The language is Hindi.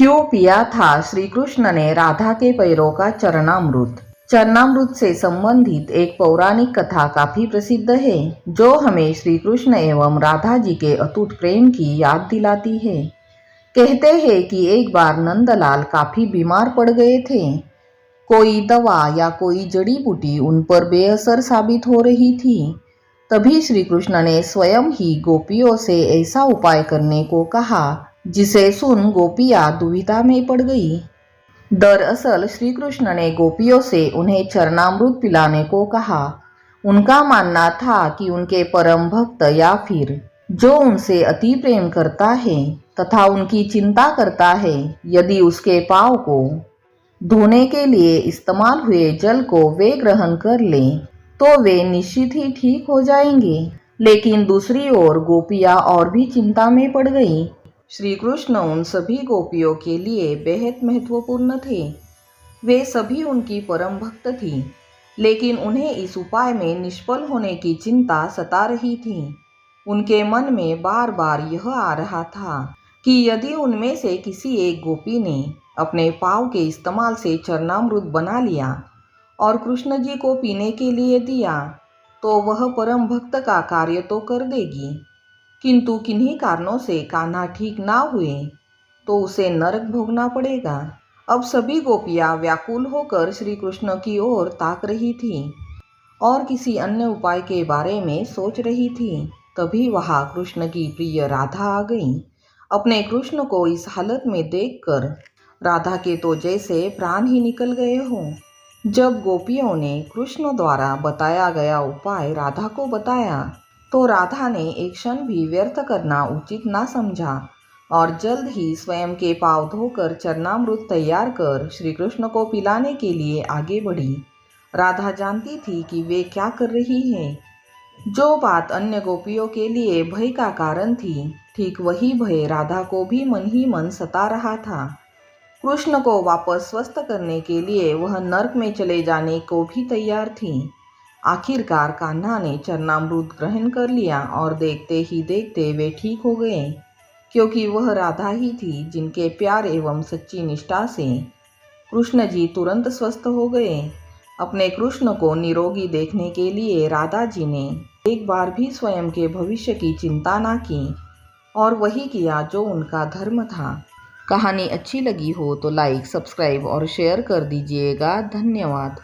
क्यों पिया था श्री कृष्ण ने राधा के पैरों का चरणामृत। चरणामृत से संबंधित एक पौराणिक कथा काफी प्रसिद्ध है, जो हमें श्री कृष्ण एवं राधा जी के अटूट प्रेम की याद दिलाती है। कहते हैं कि एक बार नंदलाल काफी बीमार पड़ गए थे। कोई दवा या कोई जड़ी बूटी उन पर बेअसर साबित हो रही थी। तभी श्री कृष्ण ने स्वयं ही गोपियों से ऐसा उपाय करने को कहा, जिसे सुन गोपियां दुविधा में पड़ गई। दरअसल श्री कृष्ण ने गोपियों से उन्हें चरणामृत पिलाने को कहा। उनका मानना था कि उनके परम भक्त या फिर जो उनसे अति प्रेम करता है तथा उनकी चिंता करता है, यदि उसके पांव को धोने के लिए इस्तेमाल हुए जल को वे ग्रहण कर लें तो वे निश्चित ही ठीक हो जाएंगे। लेकिन दूसरी ओर गोपियां और भी चिंता में पड़ गईं। श्री कृष्ण उन सभी गोपियों के लिए बेहद महत्वपूर्ण थे। वे सभी उनकी परम भक्त थी, लेकिन उन्हें इस उपाय में निष्फल होने की चिंता सता रही थी। उनके मन में बार बार यह आ रहा था कि यदि उनमें से किसी एक गोपी ने अपने पाँव के इस्तेमाल से चरणामृत बना लिया और कृष्ण जी को पीने के लिए दिया, तो वह परम भक्त का कार्य तो कर देगी, किंतु किन्हीं कारणों से कान्हा ठीक ना हुए तो उसे नरक भोगना पड़ेगा। अब सभी गोपियां व्याकुल होकर श्री कृष्ण की ओर ताक रही थीं और किसी अन्य उपाय के बारे में सोच रही थीं। तभी वहां कृष्ण की प्रिय राधा आ गई। अपने कृष्ण को इस हालत में देखकर राधा के तो जैसे प्राण ही निकल गए हों। जब गोपियों ने कृष्ण द्वारा बताया गया उपाय राधा को बताया, तो राधा ने एक क्षण भी व्यर्थ करना उचित ना समझा और जल्द ही स्वयं के पांव धोकर चरणामृत तैयार कर श्री कृष्ण को पिलाने के लिए आगे बढ़ी। राधा जानती थी कि वे क्या कर रही है। जो बात अन्य गोपियों के लिए भय का कारण थी, ठीक वही भय राधा को भी मन ही मन सता रहा था। कृष्ण को वापस स्वस्थ करने के लिए वह नरक में चले जाने को भी तैयार थी। आखिरकार कान्हा ने चरणामृत ग्रहण कर लिया और देखते ही देखते वे ठीक हो गए, क्योंकि वह राधा ही थी जिनके प्यार एवं सच्ची निष्ठा से कृष्ण जी तुरंत स्वस्थ हो गए। अपने कृष्ण को निरोगी देखने के लिए राधा जी ने एक बार भी स्वयं के भविष्य की चिंता ना की और वही किया जो उनका धर्म था। कहानी अच्छी लगी हो तो लाइक, सब्सक्राइब और शेयर कर दीजिएगा। धन्यवाद।